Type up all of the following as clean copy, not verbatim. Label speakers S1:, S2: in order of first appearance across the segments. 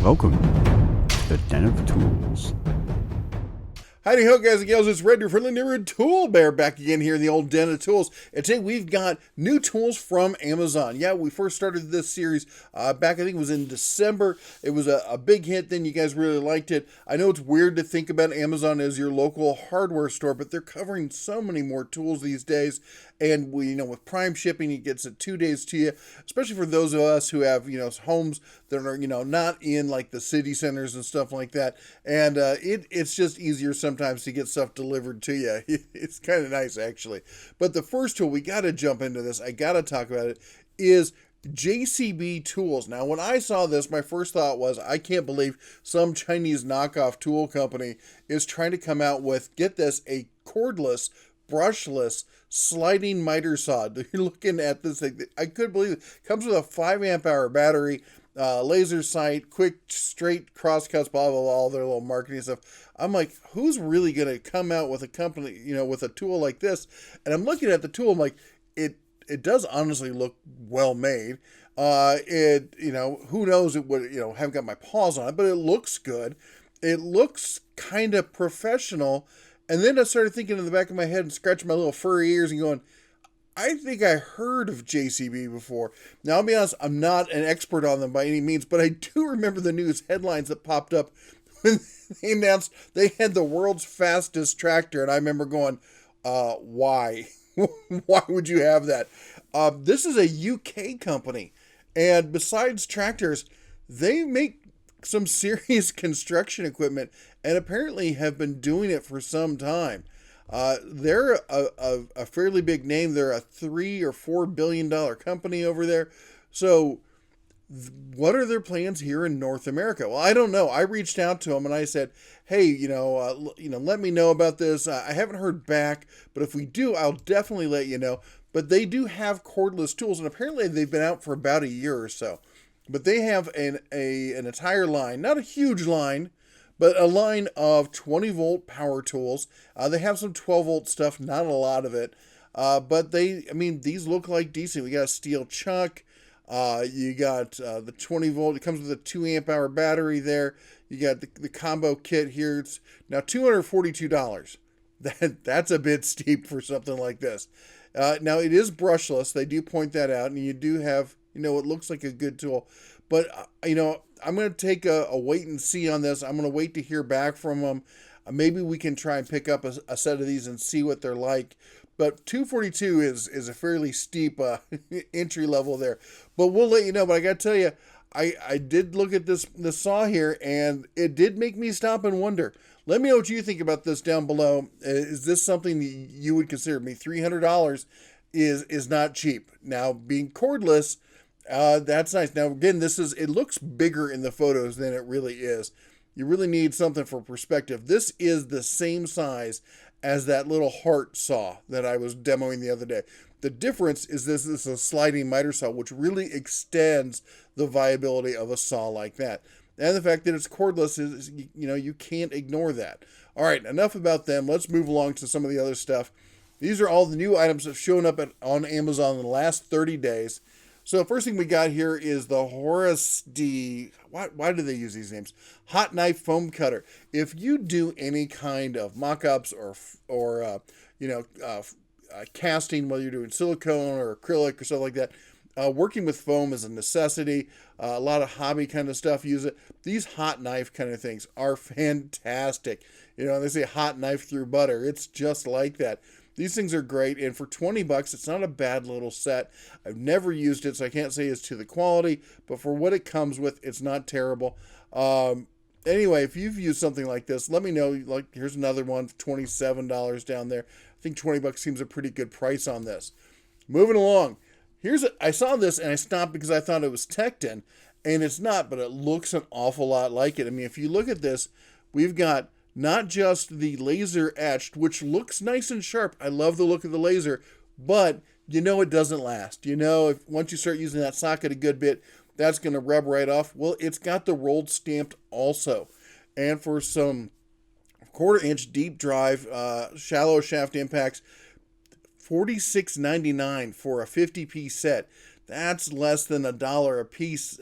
S1: Welcome to the Den of Tools.
S2: Howdy ho, guys and gals, it's Red, your friendly neighborhood tool bear, back again here in the old Den of Tools. And today we've got new tools from Amazon. Yeah, we first started this series back, I think it was in December. It was a big hit, then you guys really liked it. I know it's weird to think about Amazon as your local hardware store, but they're covering so many more tools these days. And with Prime shipping, it gets it 2 days to you, especially for those of us who have, homes that are, not in like the city centers and stuff like that. And it's just easier sometimes to get stuff delivered to you. It's kind of nice, actually. But the first tool, we got to jump into this, I got to talk about it, is JCB Tools. Now, when I saw this, my first thought was, I can't believe some Chinese knockoff tool company is trying to come out with, get this, a cordless, brushless, sliding miter saw. You're looking at this thing, I couldn't believe it. Comes with a 5 amp hour battery, laser sight, quick, straight crosscuts, blah, blah, blah, all their little marketing stuff. I'm like, who's really going to come out with a company, with a tool like this? And I'm looking at the tool, I'm like, it does honestly look well made. Who knows, it would, haven't got my paws on it, but it looks good. It looks kind of professional. And then I started thinking in the back of my head and scratching my little furry ears and going, I think I heard of JCB before. Now, I'll be honest, I'm not an expert on them by any means, but I do remember the news headlines that popped up when they announced they had the world's fastest tractor. And I remember going, why? Why would you have that? This is a UK company. And besides tractors, they make some serious construction equipment and apparently have been doing it for some time. They're a fairly big name. They're a $3 or $4 billion company over there. So what are their plans here in North America? Well, I don't know. I reached out to them and I said, hey, let me know about this. I haven't heard back, but if we do, I'll definitely let you know. But they do have cordless tools, and apparently they've been out for about a year or so. But they have an entire line, not a huge line, but a line of 20 volt power tools. They have some 12 volt stuff, not a lot of it. But these look like decent. We got a steel chuck. You got the 20 volt. It comes with a 2 amp hour battery there. You got the combo kit here. It's now $242. That's a bit steep for something like this. Now it is brushless. They do point that out, and you do have, it looks like a good tool. But, I'm going to take a wait and see on this. I'm going to wait to hear back from them. Maybe we can try and pick up a set of these and see what they're like. But $242 is a fairly steep entry level there. But we'll let you know. But I got to tell you, I did look at this saw here, and it did make me stop and wonder. Let me know what you think about this down below. Is this something that you would consider? $300 is not cheap. Now, being cordless, that's nice. Now, again, it looks bigger in the photos than it really is. You really need something for perspective. This is the same size as that little heart saw that I was demoing the other day. The difference is this is a sliding miter saw, which really extends the viability of a saw like that. And the fact that it's cordless is, you can't ignore that. All right, enough about them. Let's move along to some of the other stuff. These are all the new items that have shown up on Amazon in the last 30 days. So the first thing we got here is the Horace D. Why do they use these names? Hot knife foam cutter. If you do any kind of mock-ups or casting, whether you're doing silicone or acrylic or stuff like that, working with foam is a necessity. A lot of hobby kind of stuff use it. These hot knife kind of things are fantastic. They say hot knife through butter. It's just like that. These things are great, and for $20, it's not a bad little set. I've never used it, so I can't say it's to the quality, but for what it comes with, it's not terrible. Anyway, if you've used something like this, let me know. Like, here's another one, $27 down there. I think $20 seems a pretty good price on this. Moving along. I saw this, and I stopped because I thought it was Tecton, and it's not, but it looks an awful lot like it. If you look at this, we've got not just the laser etched, which looks nice and sharp. I love the look of the laser, but it doesn't last. If once you start using that socket a good bit, that's going to rub right off. Well, it's got the rolled stamped also. And for some 1/4 inch deep drive, shallow shaft impacts, $46.99 for a 50-piece set. That's less than $1 a piece.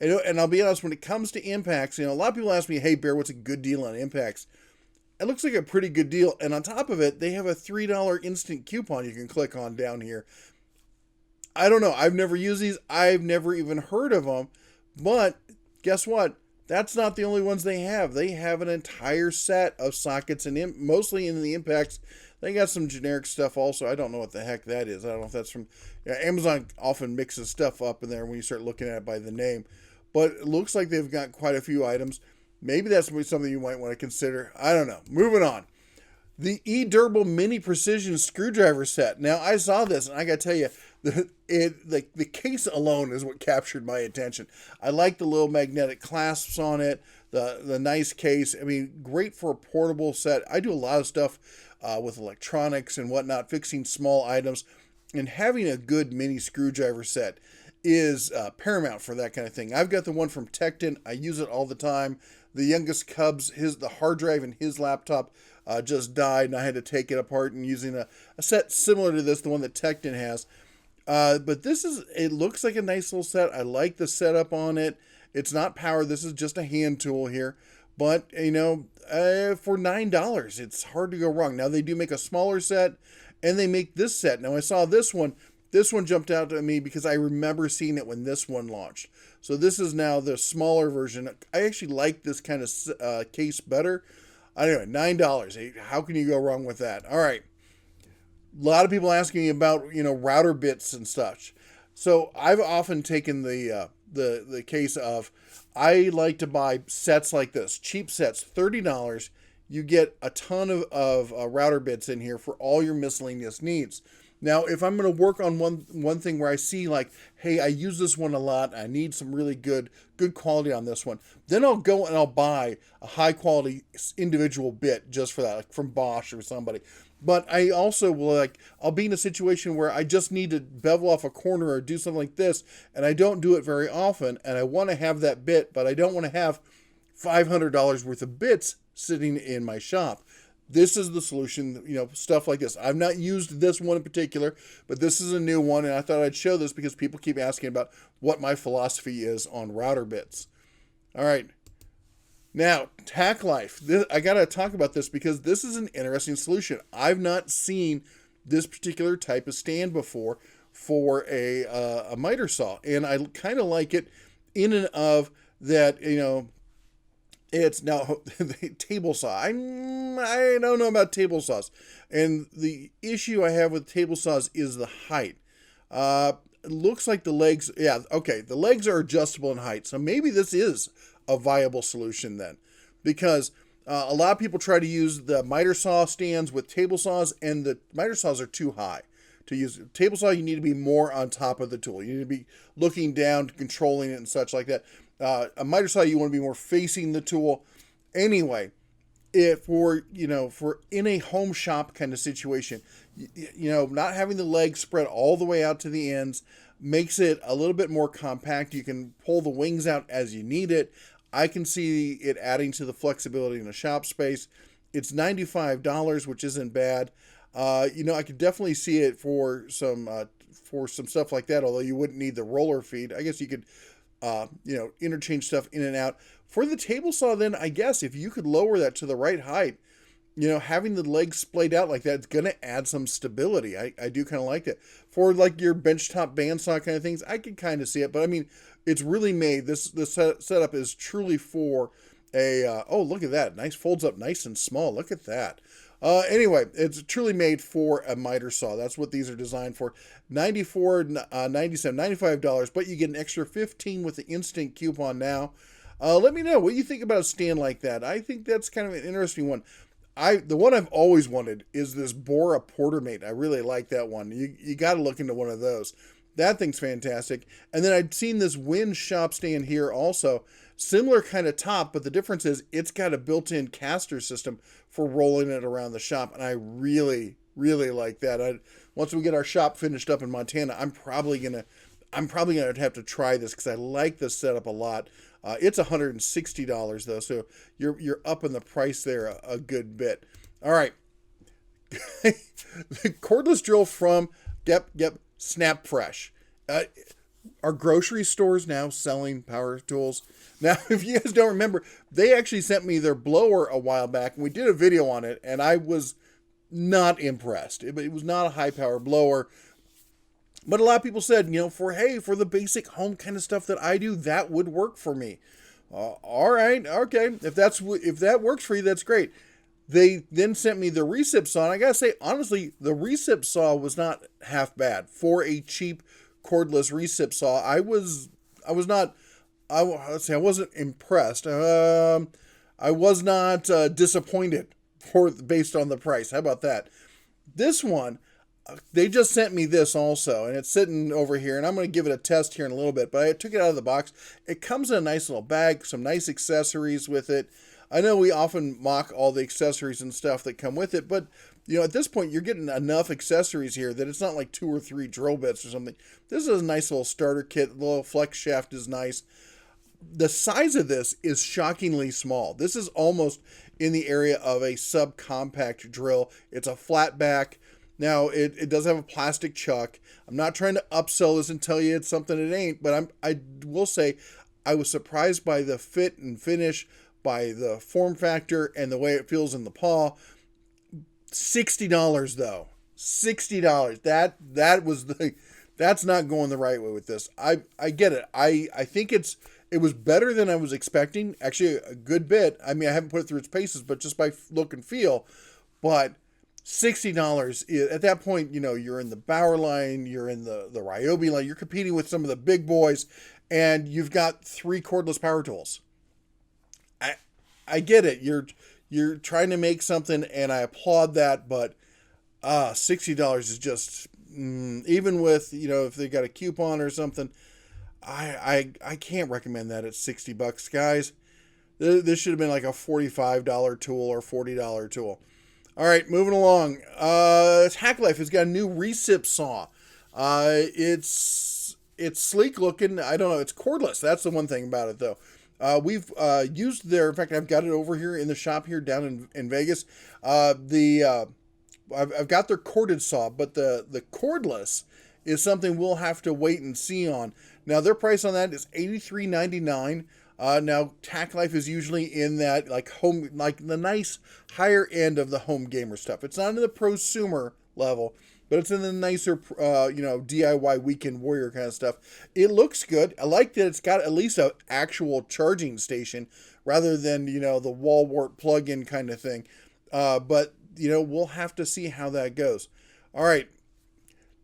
S2: And I'll be honest, when it comes to impacts, a lot of people ask me, hey, Bear, what's a good deal on impacts? It looks like a pretty good deal. And on top of it, they have a $3 instant coupon you can click on down here. I don't know. I've never used these. I've never even heard of them. But guess what? That's not the only ones they have. They have an entire set of sockets, and mostly in the impacts. They got some generic stuff also. I don't know what the heck that is. I don't know if that's from... Amazon often mixes stuff up in there when you start looking at it by the name. But it looks like they've got quite a few items. Maybe that's something you might want to consider. I don't know. Moving on. The E-Durable Mini Precision Screwdriver Set. Now, I saw this, and I got to tell you, the case alone is what captured my attention. I like the little magnetic clasps on it, the nice case. I mean, great for a portable set. I do a lot of stuff with electronics and whatnot, fixing small items, and having a good mini screwdriver set is paramount for that kind of thing. I've got the one from Tecton. I use it all the time. The youngest Cubs, the hard drive in his laptop just died, and I had to take it apart and using a set similar to this, the one that Tecton has. But it looks like a nice little set. I like the setup on it. It's not power. This is just a hand tool here. But, for $9, it's hard to go wrong. Now, they do make a smaller set, and they make this set. Now, I saw this one. This one jumped out at me because I remember seeing it when this one launched. So this is now the smaller version. I actually like this kind of case better. Anyway, $9. How can you go wrong with that? All right. A lot of people asking me about, router bits and such. So I've often taken the case of, I like to buy sets like this, cheap sets, $30. You get a ton of router bits in here for all your miscellaneous needs. Now, if I'm going to work on one thing where I see like, hey, I use this one a lot, I need some really good quality on this one, then I'll go and I'll buy a high quality individual bit just for that, like from Bosch or somebody. But I also will I'll be in a situation where I just need to bevel off a corner or do something like this, and I don't do it very often, and I want to have that bit, but I don't want to have $500 worth of bits sitting in my shop. This is the solution, stuff like this. I've not used this one in particular, but this is a new one, and I thought I'd show this because people keep asking about what my philosophy is on router bits. All right. Now, Tack Life. I got to talk about this because this is an interesting solution. I've not seen this particular type of stand before for a miter saw, and I kind of like it in and of that, it's now the table saw. I don't know about table saws. And the issue I have with table saws is the height. It looks like the legs, the legs are adjustable in height. So maybe this is a viable solution then. Because a lot of people try to use the miter saw stands with table saws, and the miter saws are too high to use. Table saw, you need to be more on top of the tool. You need to be looking down, controlling it and such like that. A miter saw, you want to be more facing the tool. Anyway, for in a home shop kind of situation, not having the legs spread all the way out to the ends makes it a little bit more compact. You can pull the wings out as you need it. I can see it adding to the flexibility in the shop space. It's $95, which isn't bad. I could definitely see it for some stuff like that, although you wouldn't need the roller feed. I guess you could interchange stuff in and out. For the table saw, then, I guess if you could lower that to the right height, having the legs splayed out like that, it's going to add some stability. I do kind of like that. For like your benchtop bandsaw kind of things, I could kind of see it, but I mean, it's really made, this setup is truly for a, look at that. Nice, folds up nice and small. Look at that. Anyway, it's truly made for a miter saw. That's what these are designed for. $94, $97, $95, but you get an extra $15 with the instant coupon now. Let me know what you think about a stand like that. I think that's kind of an interesting one. The one I've always wanted is this Bora Portermate. I really like that one. You got to look into one of those. That thing's fantastic. And then I'd seen this Win shop stand here also. Similar kind of top, but the difference is it's got a built-in caster system for rolling it around the shop, and I really, really like that. Once we get our shop finished up in Montana, I'm probably gonna have to try this because I like this setup a lot. It's $160 though, so you're up in the price there a good bit. All right, the Cordless Drill from Snap Fresh. Are grocery stores now selling power tools? Now, if you guys don't remember, they actually sent me their blower a while back, and we did a video on it, and I was not impressed. It was not a high power blower, but a lot of people said, for the basic home kind of stuff that I do, that would work for me. All right, okay, if that works for you, that's great. They then sent me the Recip Saw, and I gotta say, honestly, the Recip Saw was not half bad for a cheap cordless Recip Saw. I wasn't impressed. I was not disappointed based on the price. How about that? This one, they just sent me this also, and it's sitting over here, and I'm going to give it a test here in a little bit, but I took it out of the box. It comes in a nice little bag, some nice accessories with it. I know we often mock all the accessories and stuff that come with it, but at this point, you're getting enough accessories here that it's not like 2 or 3 drill bits or something. This is a nice little starter kit. The little flex shaft is nice. The size of this is shockingly small. This is almost in the area of a subcompact drill. It's a flat back. Now, it does have a plastic chuck. I'm not trying to upsell this and tell you it's something it ain't, but I will say I was surprised by the fit and finish, by the form factor, and the way it feels in the paw. $60 though. $60. That's not going the right way with this. I get it. I think it was better than I was expecting. Actually, a good bit. I mean, I haven't put it through its paces, but just by look and feel. But $60 at that point, you're in the Bauer line, you're in the Ryobi line, you're competing with some of the big boys, and you've got 3 cordless power tools. I get it. You're trying to make something, and I applaud that, but $60 is just even with if they got a coupon or something. I can't recommend that at $60, guys. This should have been like a $45 tool or $40 tool. All right, moving along. Tack Life has got a new Recip Saw. It's sleek looking. I don't know. It's cordless. That's the one thing about it, though. We've used in fact, I've got it over here in the shop here down in Vegas. I've got their corded saw, but the cordless is something we'll have to wait and see on. Now, their price on that is $83.99. Now, Tack Life is usually in that home, the nice higher end of the home gamer stuff. It's not in the prosumer level, but it's in the nicer, DIY weekend warrior kind of stuff. It looks good. I like that it's got at least an actual charging station rather than, the wall wart plug-in kind of thing. But, we'll have to see how that goes. All right.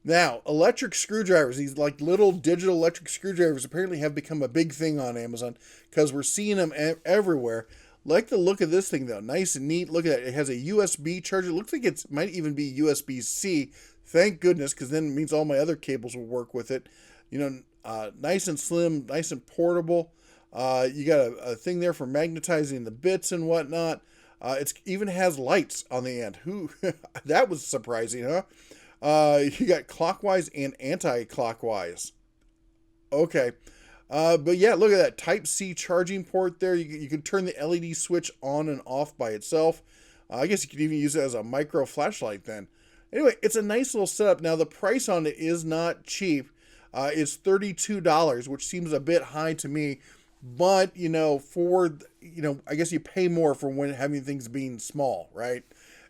S2: Now, electric screwdrivers, these little digital electric screwdrivers apparently have become a big thing on Amazon because we're seeing them everywhere. Like the look of this thing, though. Nice and neat. Look at that. It has a USB charger. It looks like it might even be USB-C. Thank goodness, because then it means all my other cables will work with it. Nice and slim, nice and portable. You got a thing there for magnetizing the bits and whatnot. It even has lights on the end. That was surprising, huh? You got clockwise and anti-clockwise. Okay. But yeah, look at that Type-C charging port there. You can turn the LED switch on and off by itself. I guess you could even use it as a micro flashlight then. Anyway, it's a nice little setup. Now, the price on it is not cheap. It's $32, which seems a bit high to me. But, I guess you pay more for having things being small, right?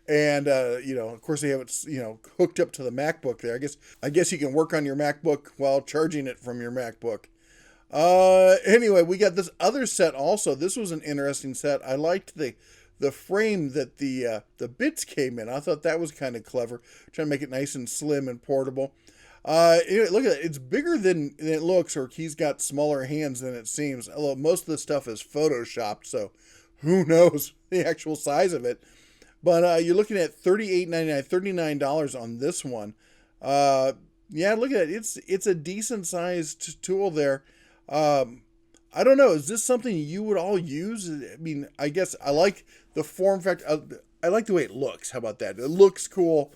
S2: And, of course they have it, hooked up to the MacBook there. I guess you can work on your MacBook while charging it from your MacBook. Anyway, we got this other set also. This was an interesting set. I liked the frame that the bits came in. I thought that was kind of clever. Trying to make it nice and slim and portable. Anyway, look at it. It's bigger than it looks, or he's got smaller hands than it seems. Although most of the stuff is photoshopped, so who knows the actual size of it. But you're looking at $38.99, $39 on this one. Yeah, look at it. It's a decent sized tool there. I don't know. Is this something you would all use? I mean, I guess I like the form factor. I like the way it looks. How about that? It looks cool.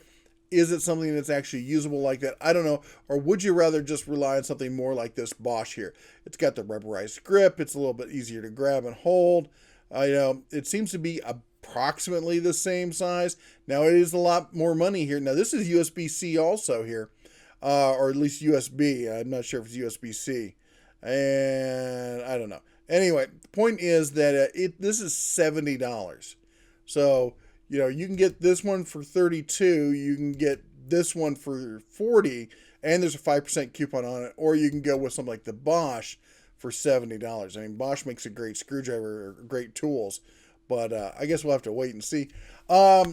S2: Is it something that's actually usable like that? I don't know. Or would you rather just rely on something more like this Bosch here? It's got the rubberized grip. It's a little bit easier to grab and hold. It seems to be approximately the same size. Now, it is a lot more money here. Now, this is USB-C also here. or at least USB. I'm not sure if it's USB-C, and I don't know. Anyway, the point is that this is $70. So, you can get this one for 32, you can get this one for 40, and there's a 5% coupon on it, or you can go with something like the Bosch for $70. I mean, Bosch makes a great screwdriver, great tools, but I guess we'll have to wait and see. All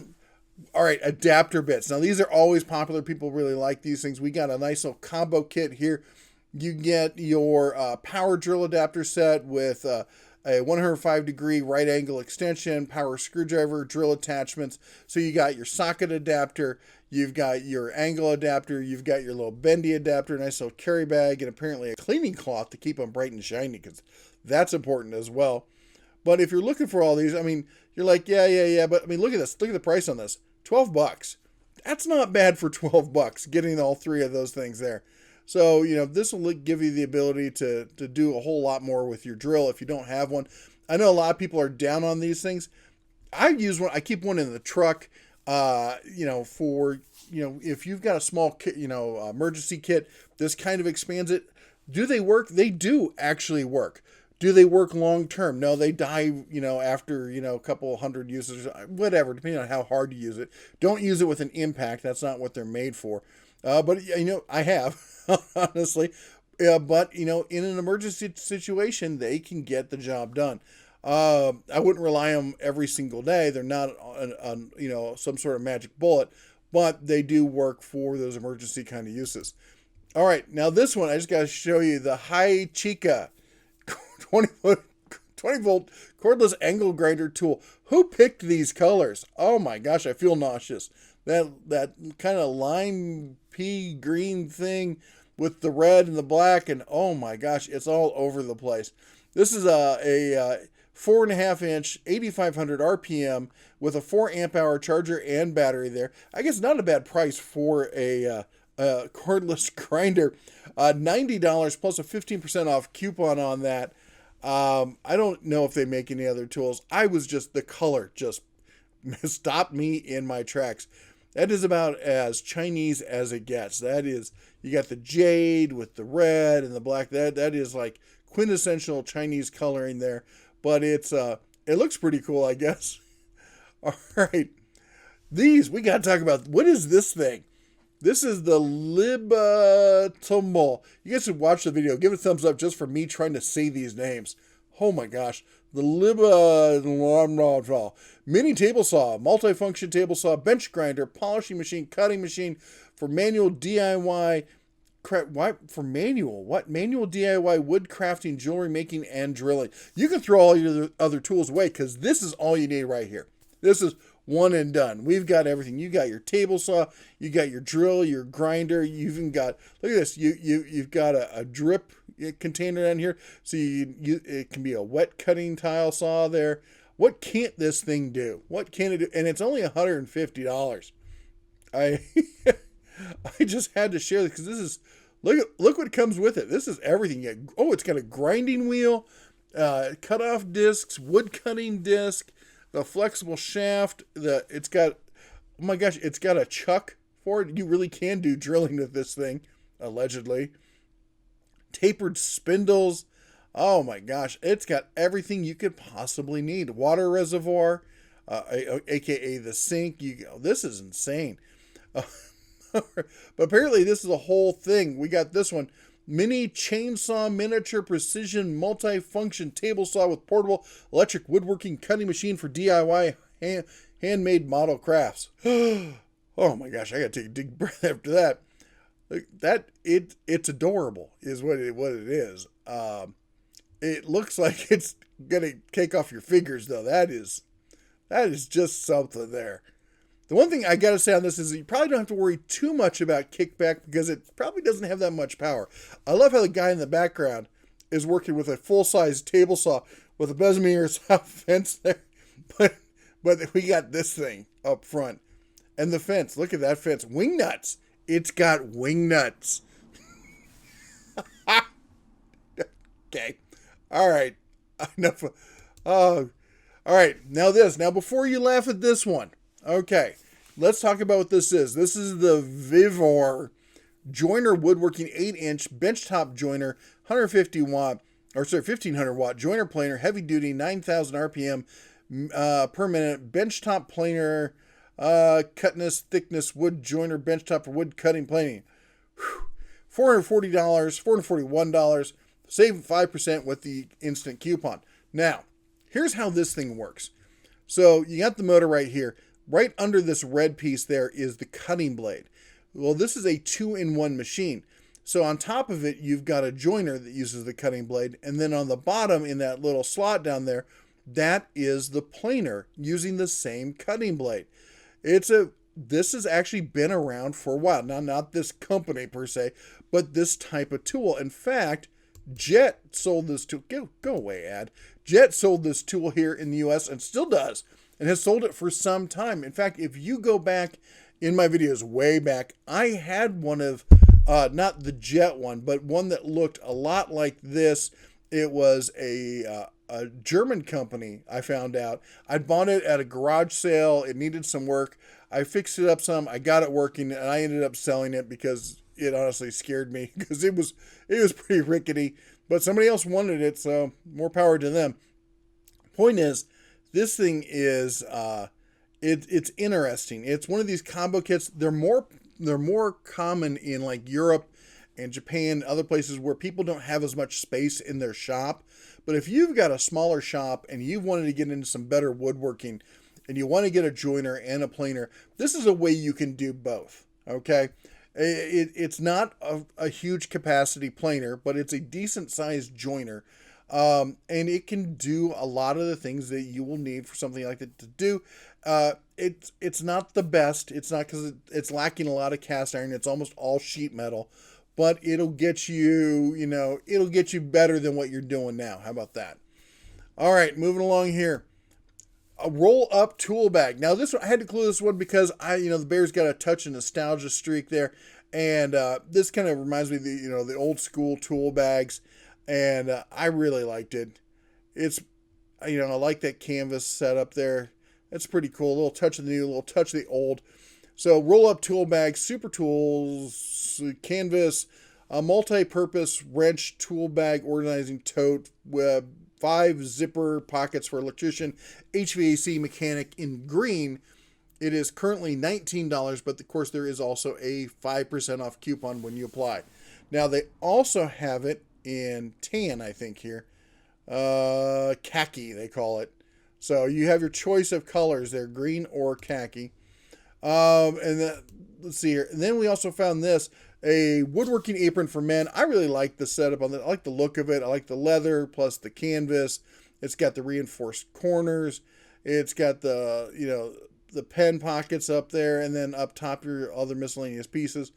S2: right, adapter bits. Now, these are always popular. People really like these things. We got a nice little combo kit here. You get your power drill adapter set with a 105-degree right angle extension, power screwdriver, drill attachments. So you got your socket adapter, you've got your angle adapter, you've got your little bendy adapter, nice little carry bag, and apparently a cleaning cloth to keep them bright and shiny, because that's important as well. But if you're looking for all these, I mean, you're like, yeah, but I mean, look at this. Look at the price on this. $12. That's not bad for $12, getting all three of those things there. So, this will give you the ability to do a whole lot more with your drill if you don't have one. I know a lot of people are down on these things. I use one. I keep one in the truck, for, if you've got a small kit, emergency kit, this kind of expands it. Do they work? They do actually work. Do they work long term? No, they die, after, a couple hundred uses, whatever, depending on how hard you use it. Don't use it with an impact. That's not what they're made for. But, I have, honestly. But, in an emergency situation, they can get the job done. I wouldn't rely on them every single day. They're not on some sort of magic bullet, but they do work for those emergency kind of uses. All right, now this one, I just got to show you the High Chica 20-volt cordless angle grinder tool. Who picked these colors? Oh my gosh, I feel nauseous. That kind of lime pea green thing with the red and the black, and oh my gosh, it's all over the place. This is a 4.5 inch 8500 RPM with a 4 amp hour charger and battery there. I guess not a bad price for a cordless grinder. $90 plus a 15% off coupon on that. I don't know if they make any other tools. The color just stopped me in my tracks. That is about as Chinese as it gets. That is, you got the jade with the red and the black. That is like quintessential Chinese coloring there. But it looks pretty cool, I guess. All right. We got to talk about, what is this thing? This is the Livingston. You guys should watch the video. Give it a thumbs up just for me trying to say these names. Oh my gosh. The Livingston mini table saw, multifunction table saw, bench grinder, polishing machine, cutting machine for manual DIY. Manual DIY wood crafting, jewelry making, and drilling. You can throw all your other tools away because this is all you need right here. This is one and done. We've got everything. You got your table saw, you got your drill, your grinder. You even got, look at this. You've got a drip container down here, so it can be a wet cutting tile saw there. What can't this thing do? What can it do? And it's only $150. I just had to share this because this is, look what comes with it. This is everything. It's got a grinding wheel, cut off discs, wood cutting disc, the flexible shaft. It's got a chuck for it. You really can do drilling with this thing, allegedly. Tapered spindles. Oh my gosh, it's got everything you could possibly need. Water reservoir, aka the sink. This is insane. But apparently this is a whole thing. We got this one. Mini chainsaw, miniature precision, multi-function table saw with portable electric woodworking cutting machine for DIY handmade model crafts. Oh my gosh, I gotta take a deep breath after that. It's adorable, is what it is. It looks like it's gonna take off your fingers, though. That is just something there. The one thing I got to say on this is you probably don't have to worry too much about kickback because it probably doesn't have that much power. I love how the guy in the background is working with a full-size table saw with a Bessemer saw fence there. But we got this thing up front. And the fence, look at that fence. Wing nuts. It's got wing nuts. Okay. All right. Enough. All right. Now before you laugh at this one. Okay, let's talk about what this is. This is the Vivore Joiner woodworking 8-inch benchtop joiner, 150 watt, or sorry, 1500 watt joiner planer, heavy duty, 9,000 RPM per minute, benchtop planer, cutness, thickness, wood joiner, benchtop for wood cutting planing. $440, $441, save 5% with the instant coupon. Now, here's how this thing works. So you got the motor right here. Right under this red piece there is the cutting blade. Well, this is a 2-in-1 machine. So on top of it, you've got a joiner that uses the cutting blade. And then on the bottom in that little slot down there, that is the planer using the same cutting blade. This has actually been around for a while. Now, not this company per se, but this type of tool. In fact, Jet sold this tool. Go away, ad. Jet sold this tool here in the U.S. and still does, and has sold it for some time. In fact, if you go back in my videos way back, I had one of, not the Jet one, but one that looked a lot like this. It was a German company, I found out. I'd bought it at a garage sale. It needed some work. I fixed it up some. I got it working, and I ended up selling it because it honestly scared me because it was pretty rickety. But somebody else wanted it, so more power to them. Point is, this thing is it's interesting. It's one of these combo kits. They're more common in like Europe and Japan, other places where people don't have as much space in their shop. But if you've got a smaller shop and you wanted to get into some better woodworking and you want to get a joiner and a planer, this is a way you can do both. Okay. It's not a huge capacity planer, but it's a decent sized joiner. And it can do a lot of the things that you will need for something like that to do. It's not the best. It's not because it's lacking a lot of cast iron. It's almost all sheet metal, but it'll get you, it'll get you better than what you're doing now. How about that? All right, moving along here. A roll up tool bag. Now this one, I had to clue this one because the Bear's got a touch of nostalgia streak there. And, this kind of reminds me of the old school tool bags. And, I really liked it. It's, I like that canvas setup there. It's pretty cool. A little touch of the new, a little touch of the old. So roll up tool bag, super tools, canvas, a multi-purpose wrench tool bag, organizing tote with 5 zipper pockets for electrician, HVAC mechanic in green. It is currently $19, but of course there is also a 5% off coupon when you apply. Now they also have it in tan, I think here. Khaki, they call it. So you have your choice of colors there, green or khaki. Let's see here. And then we also found this, a woodworking apron for men. I really like the setup on that. I like the look of it. I like the leather plus the canvas. It's got the reinforced corners. It's got the pen pockets up there, and then up top your other miscellaneous pieces.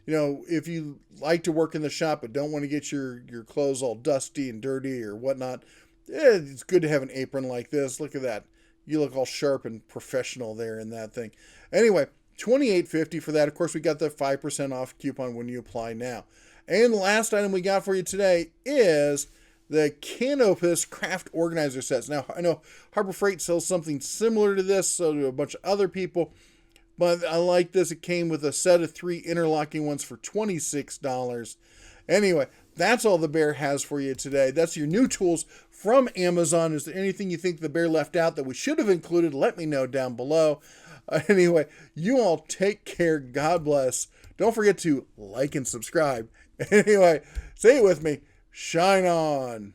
S2: If you like to work in the shop but don't want to get your clothes all dusty and dirty or whatnot, it's good to have an apron like this. Look at that. You look all sharp and professional there in that thing. Anyway, $28.50 for that. Of course, we got the 5% off coupon when you apply now. And the last item we got for you today is the Canopus Craft Organizer Sets. Now, I know Harbor Freight sells something similar to this, so do a bunch of other people. But I like this. It came with a set of 3 interlocking ones for $26. Anyway, that's all the Bear has for you today. That's your new tools from Amazon. Is there anything you think the Bear left out that we should have included? Let me know down below. Anyway, you all take care. God bless. Don't forget to like and subscribe. Anyway, say it with me. Shine on.